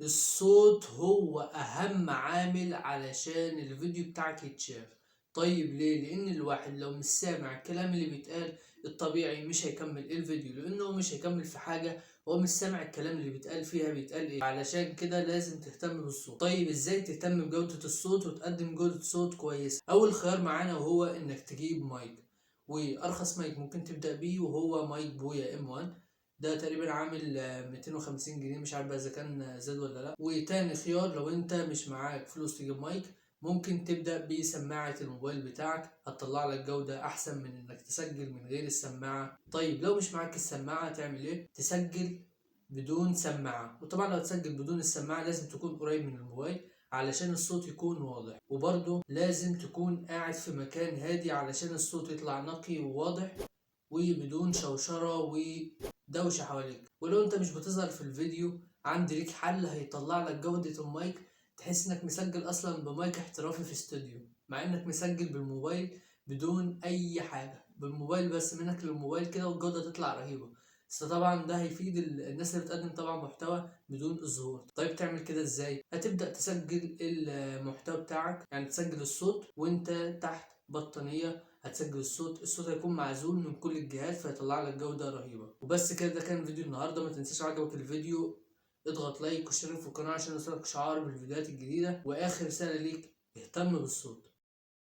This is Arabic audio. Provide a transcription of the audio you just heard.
الصوت هو اهم عامل علشان الفيديو بتاعك يتشاف. طيب ليه؟ لان الواحد لو مش سامع الكلام اللي بيتقال الطبيعي مش هيكمل الفيديو، لانه مش هيكمل في حاجة هو مش سامع الكلام اللي بيتقال فيها بيتقال ايه. علشان كده لازم تهتم بالصوت. طيب ازاي تهتم بجودة الصوت وتقدم جودة صوت كويسة؟ اول خيار معانا وهو انك تجيب مايك، وارخص مايك ممكن تبدأ بيه وهو مايك بويا M1. ده تقريبا عامل 250 جنيه، مش عارف بقى اذا كان زاد ولا لا. وتاني خيار لو انت مش معاك فلوس تجيب مايك، ممكن تبدأ بسماعة الموبايل بتاعك، هتطلع لك جودة احسن من انك تسجل من غير السماعة. طيب لو مش معاك السماعة تعمل ايه؟ تسجل بدون سماعة. وطبعا لو تسجل بدون السماعة لازم تكون قريب من الموبايل علشان الصوت يكون واضح، وبرضه لازم تكون قاعد في مكان هادي علشان الصوت يطلع نقي وواضح وبدون شوشرة ودوشة حواليك. ولو انت مش بتظهر في الفيديو، عندي ليك حل هيطلع لك جودة المايك تحس انك مسجل اصلا بمايك احترافي في استوديو، مع انك مسجل بالموبايل بدون اي حاجة، بالموبايل بس منك للموبايل كده والجودة تطلع رهيبة. بس طبعا ده هيفيد الناس اللي بتقدم طبعا محتوى بدون الظهور. طيب تعمل كده ازاي؟ هتبدأ تسجل المحتوى بتاعك، يعني تسجل الصوت وانت تحت بطانية. هتسجل الصوت هيكون معزول من كل الجهات فيطلع لك جودة رهيبة. وبس كده، ده كان فيديو النهاردة. ما تنساش عجبك الفيديو اضغط لايك واشترك في القناة عشان يوصلك شعار بالفيديوهات الجديدة. واخر رسالة ليك، اهتم بالصوت.